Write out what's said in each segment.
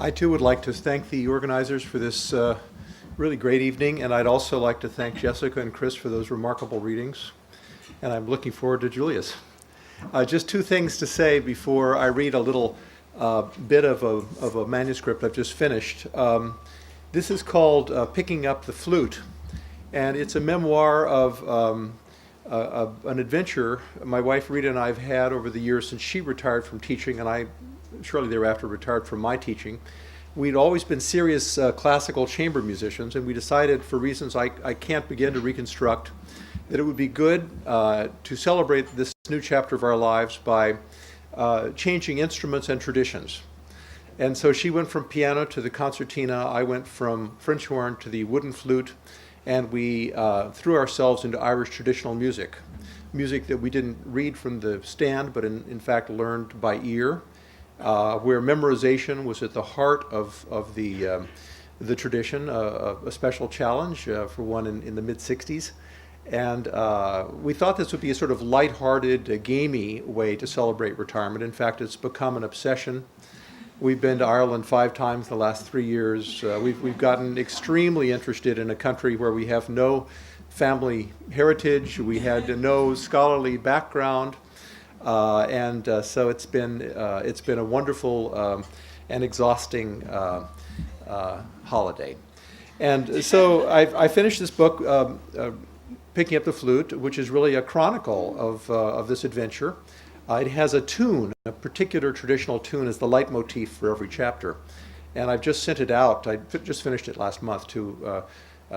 I too would like to thank the organizers for this really great evening, and I'd also like to thank Jessica and Chris for those remarkable readings, and I'm looking forward to Julia's. Just two things to say before I read a little bit of a manuscript I've just finished. This is called Picking Up the Flute, and it's a memoir of an adventure my wife Rita and I have had over the years since she retired from teaching, and I shortly thereafter retired from my teaching. We'd always been serious classical chamber musicians, and we decided, for reasons I can't begin to reconstruct, that it would be good to celebrate this new chapter of our lives by changing instruments and traditions. And so she went from piano to the concertina, I went from French horn to the wooden flute, and we threw ourselves into Irish traditional music that we didn't read from the stand, but in fact learned by ear, where memorization was at the heart of the tradition, a special challenge for one in the mid-60s. And we thought this would be a sort of lighthearted, gamey way to celebrate retirement. In fact, it's become an obsession. We've been to Ireland 5 times in the last 3 years. We've gotten extremely interested in a country where we have no family heritage, we had no scholarly background, and so it's been a wonderful and exhausting holiday. And so I finished this book, Picking Up the Flute, which is really a chronicle of this adventure. It has a tune, a particular traditional tune is the leitmotif for every chapter. And I've just sent it out. I just finished it last month to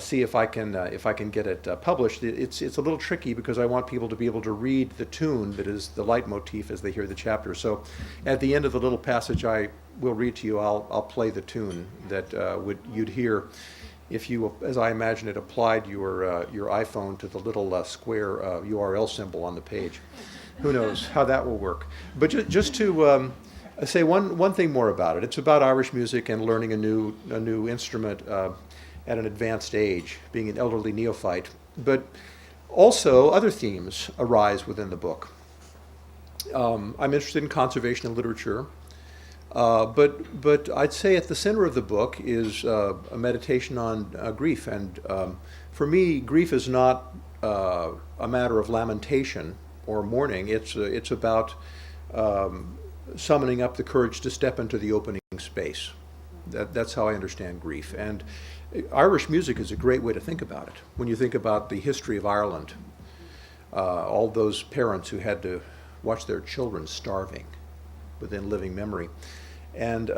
see if I can get it published. It's a little tricky because I want people to be able to read the tune that is the leitmotif as they hear the chapter. So at the end of the little passage I will read to you, I'll play the tune that you'd hear if you, as I imagine it, applied your iPhone to the little square URL symbol on the page. Who knows how that will work? But just to say one thing more about it. It's about Irish music and learning a new instrument at an advanced age, being an elderly neophyte. But also other themes arise within the book. I'm interested in conservation and literature. But I'd say at the center of the book is a meditation on grief. And for me, grief is not a matter of lamentation or mourning. It's about summoning up the courage to step into the opening space. That's how I understand grief. And Irish music is a great way to think about it. When you think about the history of Ireland, all those parents who had to watch their children starving within living memory. And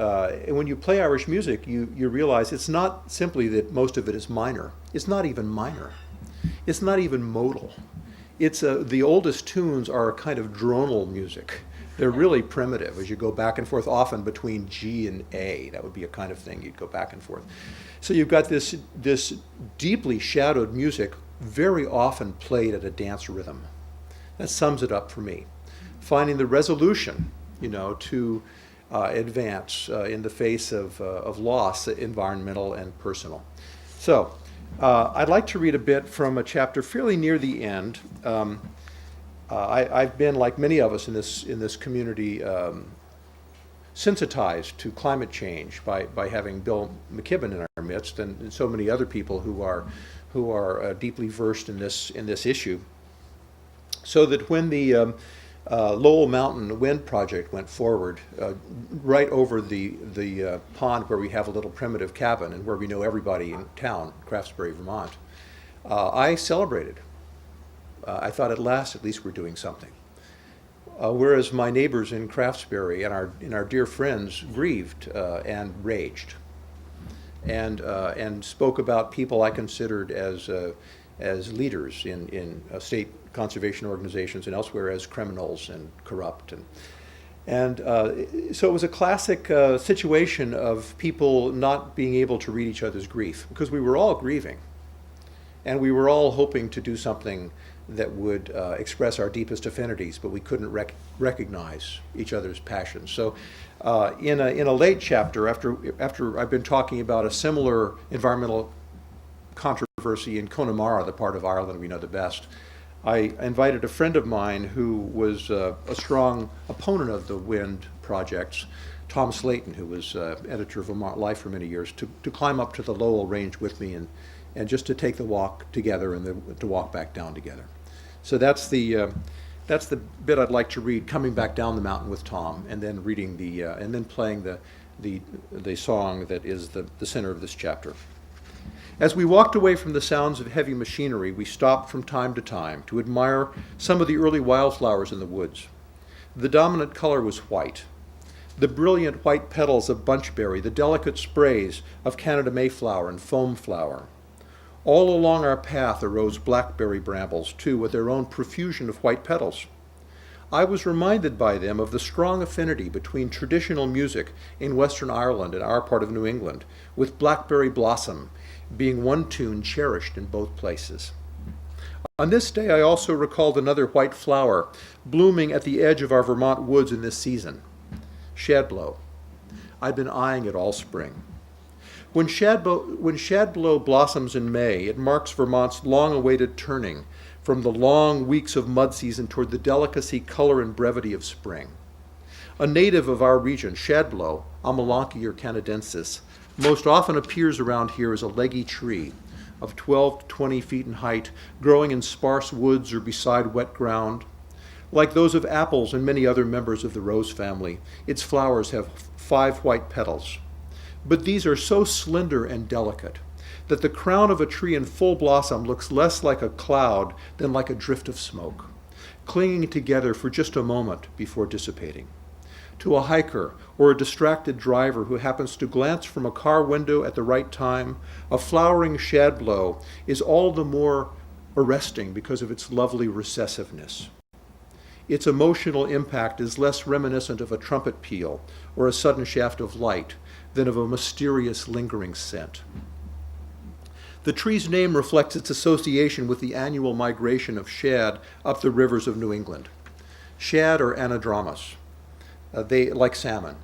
when you play Irish music, you realize it's not simply that most of it is minor. It's not even minor. It's not even modal. It's the oldest tunes are a kind of dronal music. They're really primitive as you go back and forth, often between G and A. That would be a kind of thing you'd go back and forth. So you've got this deeply shadowed music, very often played at a dance rhythm. That sums it up for me. Finding the resolution, to advance in the face of loss, environmental and personal. So I'd like to read a bit from a chapter fairly near the end. I've been, like many of us in this community, sensitized to climate change by having Bill McKibben in our midst and so many other people who are deeply versed in this issue. So that when the Lowell Mountain Wind Project went forward, right over the pond where we have a little primitive cabin and where we know everybody in town, Craftsbury, Vermont, I celebrated. I thought at least we're doing something. Whereas my neighbors in Craftsbury and our dear friends grieved and raged, and spoke about people I considered as leaders in state conservation organizations and elsewhere as criminals and corrupt. And so it was a classic situation of people not being able to read each other's grief, because we were all grieving. And we were all hoping to do something that would express our deepest affinities, but we couldn't recognize each other's passions. So in a late chapter, after I've been talking about a similar environmental controversy in Connemara, the part of Ireland we know the best, I invited a friend of mine who was a strong opponent of the wind projects Tom Slayton, who was editor of Vermont Life for many years, to climb up to the Lowell Range with me and just to take the walk together and to walk back down together. So that's the bit I'd like to read, coming back down the mountain with Tom, and then reading and then playing the song that is the center of this chapter. As we walked away from the sounds of heavy machinery, we stopped from time to time to admire some of the early wildflowers in the woods. The dominant color was white. The brilliant white petals of bunchberry, the delicate sprays of Canada mayflower and foam flower. All along our path arose blackberry brambles, too, with their own profusion of white petals. I was reminded by them of the strong affinity between traditional music in Western Ireland and our part of New England, with blackberry blossom being one tune cherished in both places. On this day I also recalled another white flower blooming at the edge of our Vermont woods in this season, shadblow. I'd been eyeing it all spring. When shadblow blossoms in May, it marks Vermont's long-awaited turning from the long weeks of mud season toward the delicacy, color, and brevity of spring. A native of our region, shadblow, Amelanchier canadensis, most often appears around here as a leggy tree of 12 to 20 feet in height, growing in sparse woods or beside wet ground. Like those of apples and many other members of the rose family, its flowers have 5 white petals. But these are so slender and delicate that the crown of a tree in full blossom looks less like a cloud than like a drift of smoke, clinging together for just a moment before dissipating. To a hiker or a distracted driver who happens to glance from a car window at the right time, a flowering shadblow is all the more arresting because of its lovely recessiveness. Its emotional impact is less reminiscent of a trumpet peal or a sudden shaft of light than of a mysterious lingering scent. The tree's name reflects its association with the annual migration of shad up the rivers of New England. Shad are anadromous. They, like salmon,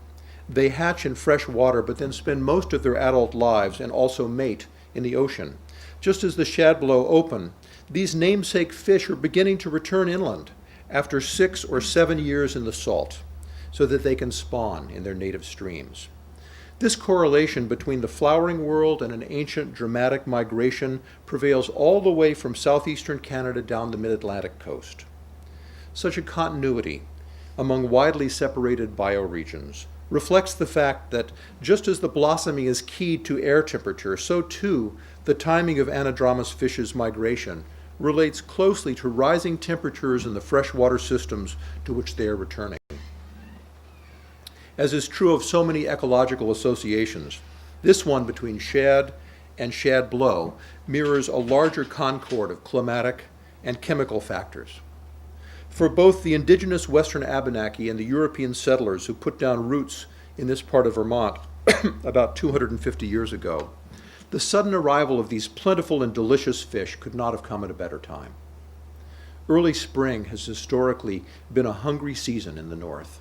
they hatch in fresh water but then spend most of their adult lives and also mate in the ocean. Just as the shadblow open, these namesake fish are beginning to return inland after 6 or 7 years in the salt so that they can spawn in their native streams. This correlation between the flowering world and an ancient dramatic migration prevails all the way from southeastern Canada down the mid-Atlantic coast. Such a continuity among widely separated bioregions reflects the fact that just as the blossoming is keyed to air temperature, so too the timing of anadromous fish's migration relates closely to rising temperatures in the freshwater systems to which they are returning. As is true of so many ecological associations, this one between shad and shadblow mirrors a larger concord of climatic and chemical factors. For both the indigenous Western Abenaki and the European settlers who put down roots in this part of Vermont about 250 years ago, the sudden arrival of these plentiful and delicious fish could not have come at a better time. Early spring has historically been a hungry season in the north.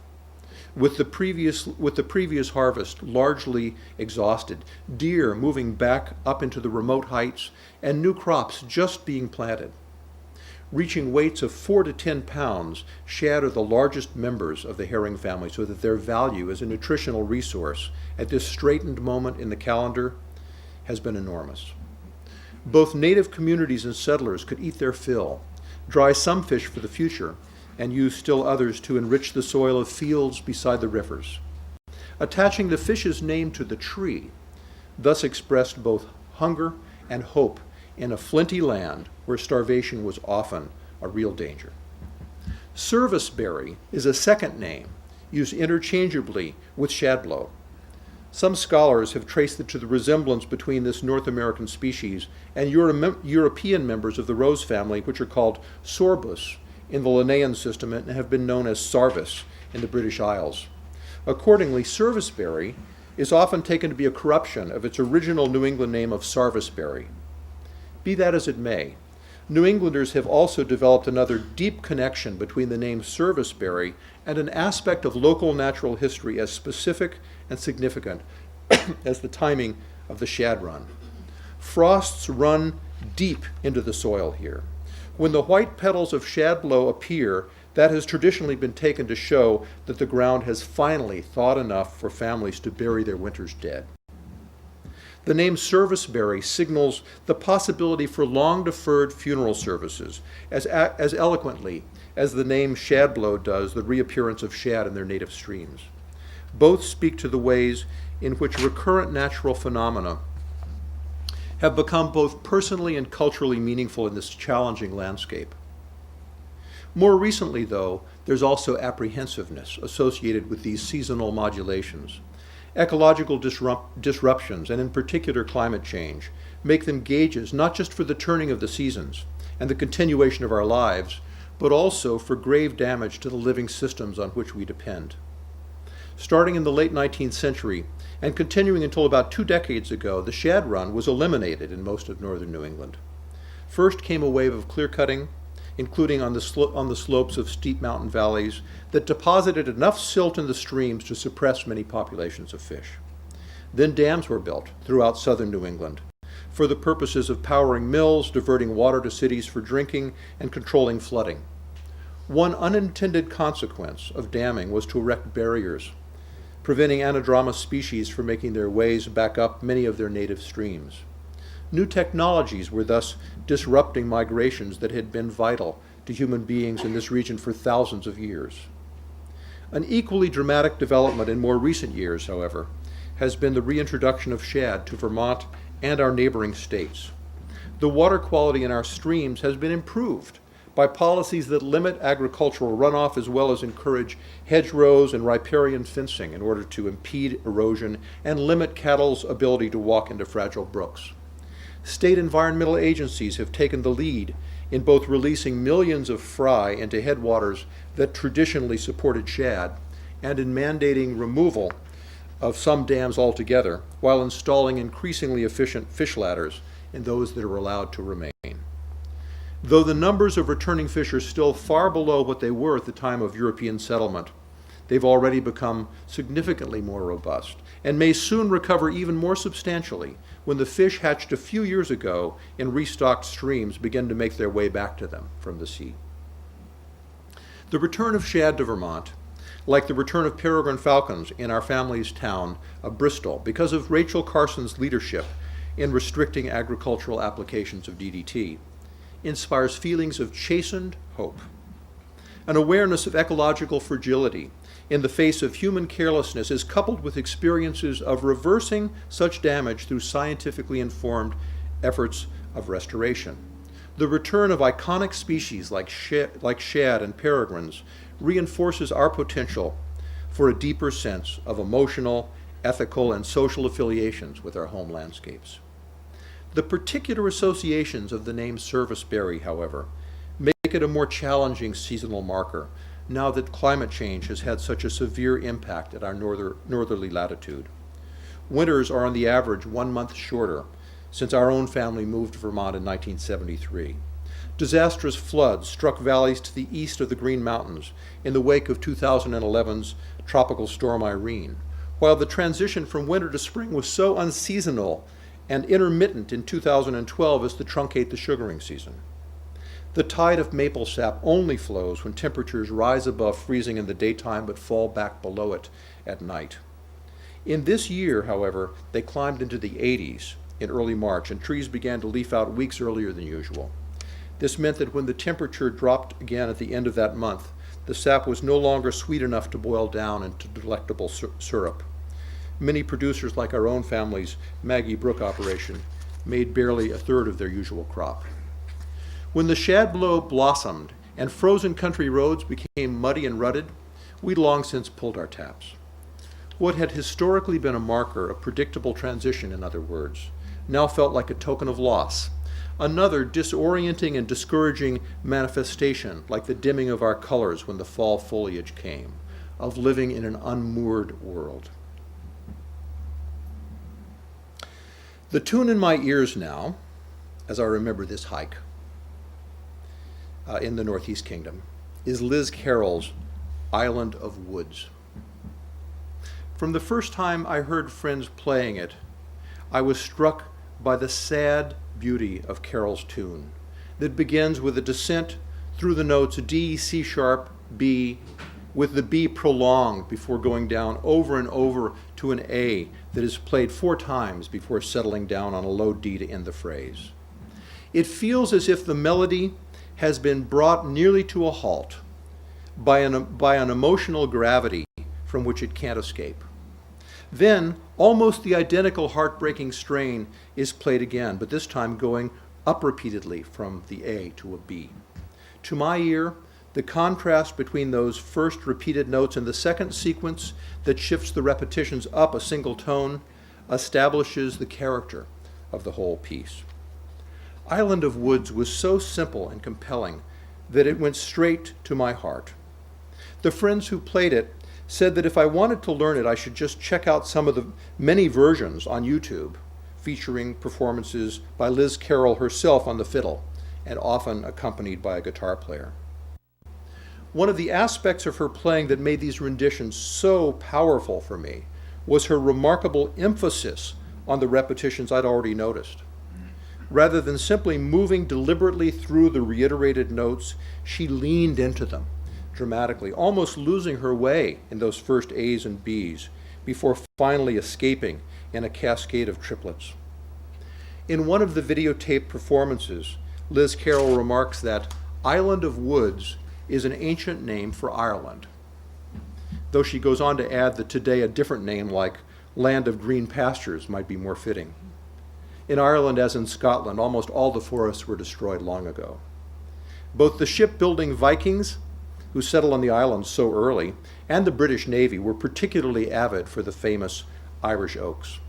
With the previous harvest largely exhausted, deer moving back up into the remote heights, and new crops just being planted. Reaching weights of 4 to 10 pounds, shad are the largest members of the herring family, so that their value as a nutritional resource at this straitened moment in the calendar has been enormous. Both native communities and settlers could eat their fill, dry some fish for the future, and use still others to enrich the soil of fields beside the rivers. Attaching the fish's name to the tree thus expressed both hunger and hope in a flinty land where starvation was often a real danger. Serviceberry is a second name used interchangeably with shadblow. Some scholars have traced it to the resemblance between this North American species and European members of the rose family, which are called sorbus in the Linnaean system and have been known as sarvis in the British Isles. Accordingly, serviceberry is often taken to be a corruption of its original New England name of sarvisberry. Be that as it may, New Englanders have also developed another deep connection between the name serviceberry and an aspect of local natural history as specific and significant as the timing of the shad run. Frosts run deep into the soil here. When the white petals of shadblow appear, That has traditionally been taken to show that the ground has finally thawed enough for families to bury their winter's dead. The name serviceberry signals the possibility for long-deferred funeral services, as eloquently as the name shadblow does the reappearance of shad in their native streams. Both speak to the ways in which recurrent natural phenomena have become both personally and culturally meaningful in this challenging landscape. More recently, though, there's also apprehensiveness associated with these seasonal modulations. Ecological disruptions, and in particular climate change, make them gauges not just for the turning of the seasons and the continuation of our lives, but also for grave damage to the living systems on which we depend. Starting in the late 19th century and continuing until about 2 decades ago, the shad run was eliminated in most of northern New England. First came a wave of clear-cutting, including on the slopes of steep mountain valleys, that deposited enough silt in the streams to suppress many populations of fish. Then dams were built throughout southern New England for the purposes of powering mills, diverting water to cities for drinking, and controlling flooding. One unintended consequence of damming was to erect barriers, preventing anadromous species from making their ways back up many of their native streams. New technologies were thus disrupting migrations that had been vital to human beings in this region for thousands of years. An equally dramatic development in more recent years, however, has been the reintroduction of shad to Vermont and our neighboring states. The water quality in our streams has been improved by policies that limit agricultural runoff as well as encourage hedgerows and riparian fencing in order to impede erosion and limit cattle's ability to walk into fragile brooks. State environmental agencies have taken the lead in both releasing millions of fry into headwaters that traditionally supported shad and in mandating removal of some dams altogether while installing increasingly efficient fish ladders in those that are allowed to remain. Though the numbers of returning fish are still far below what they were at the time of European settlement, they've already become significantly more robust and may soon recover even more substantially when the fish hatched a few years ago in restocked streams begin to make their way back to them from the sea. The return of shad to Vermont, like the return of peregrine falcons in our family's town of Bristol, because of Rachel Carson's leadership in restricting agricultural applications of DDT, inspires feelings of chastened hope, an awareness of ecological fragility in the face of human carelessness is coupled with experiences of reversing such damage through scientifically informed efforts of restoration. The return of iconic species like shad and peregrines reinforces our potential for a deeper sense of emotional, ethical, and social affiliations with our home landscapes. The particular associations of the name serviceberry, however, make it a more challenging seasonal marker now that climate change has had such a severe impact at our northerly latitude. Winters are on the average 1 month shorter since our own family moved to Vermont in 1973. Disastrous floods struck valleys to the east of the Green Mountains in the wake of 2011's tropical storm Irene, while the transition from winter to spring was so unseasonal and intermittent in 2012 as to truncate the sugaring season. The tide of maple sap only flows when temperatures rise above freezing in the daytime but fall back below it at night. In this year, however, they climbed into the 80s in early March, and trees began to leaf out weeks earlier than usual. This meant that when the temperature dropped again at the end of that month, the sap was no longer sweet enough to boil down into delectable syrup. Many producers, like our own family's Maggie Brook operation, made barely a third of their usual crop. When the shadblow blossomed and frozen country roads became muddy and rutted, we'd long since pulled our taps. What had historically been a marker of predictable transition, in other words, now felt like a token of loss, another disorienting and discouraging manifestation, like the dimming of our colors when the fall foliage came, of living in an unmoored world. The tune in my ears now, as I remember this hike in the Northeast Kingdom, is Liz Carroll's Island of Woods. From the first time I heard friends playing it, I was struck by the sad beauty of Carroll's tune that begins with a descent through the notes D, C sharp, B with the B prolonged before going down over and over to an A that is played 4 times before settling down on a low D to end the phrase. It feels as if the melody has been brought nearly to a halt by an emotional gravity from which it can't escape. Then, almost the identical heartbreaking strain is played again, but this time going up repeatedly from the A to a B. To my ear, the contrast between those first repeated notes and the second sequence that shifts the repetitions up a single tone establishes the character of the whole piece. Island of Woods was so simple and compelling that it went straight to my heart. The friends who played it said that if I wanted to learn it, I should just check out some of the many versions on YouTube, featuring performances by Liz Carroll herself on the fiddle, and often accompanied by a guitar player. One of the aspects of her playing that made these renditions so powerful for me was her remarkable emphasis on the repetitions I'd already noticed. Rather than simply moving deliberately through the reiterated notes, she leaned into them dramatically, almost losing her way in those first A's and B's before finally escaping in a cascade of triplets. In one of the videotaped performances, Liz Carroll remarks that Island of Woods is an ancient name for Ireland, though she goes on to add that today a different name like Land of Green Pastures might be more fitting. In Ireland, as in Scotland, almost all the forests were destroyed long ago. Both the shipbuilding Vikings, who settled on the island so early, and the British Navy were particularly avid for the famous Irish oaks,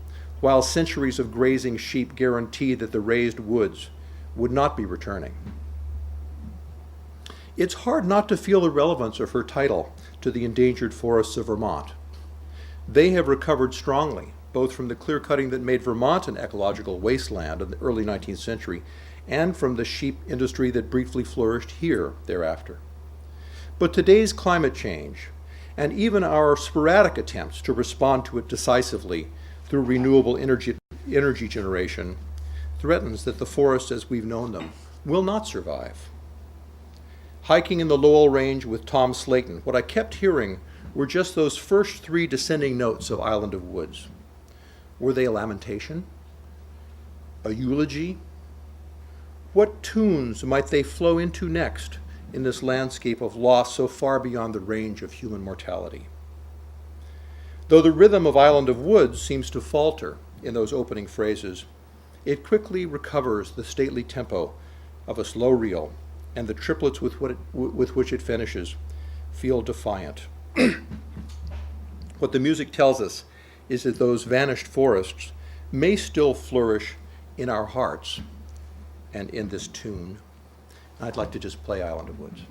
while centuries of grazing sheep guaranteed that the raised woods would not be returning. It's hard not to feel the relevance of her title to the endangered forests of Vermont. They have recovered strongly, both from the clear-cutting that made Vermont an ecological wasteland in the early 19th century, and from the sheep industry that briefly flourished here thereafter. But today's climate change, and even our sporadic attempts to respond to it decisively through renewable energy generation, threatens that the forests as we've known them will not survive. Hiking in the Lowell Range with Tom Slayton, what I kept hearing were just those first 3 descending notes of Island of Woods. Were they a lamentation? A eulogy? What tunes might they flow into next in this landscape of loss so far beyond the range of human mortality? Though the rhythm of Island of Woods seems to falter in those opening phrases, it quickly recovers the stately tempo of a slow reel, and the triplets with which it finishes feel defiant. What the music tells us is that those vanished forests may still flourish in our hearts and in this tune. I'd like to just play Island of Woods.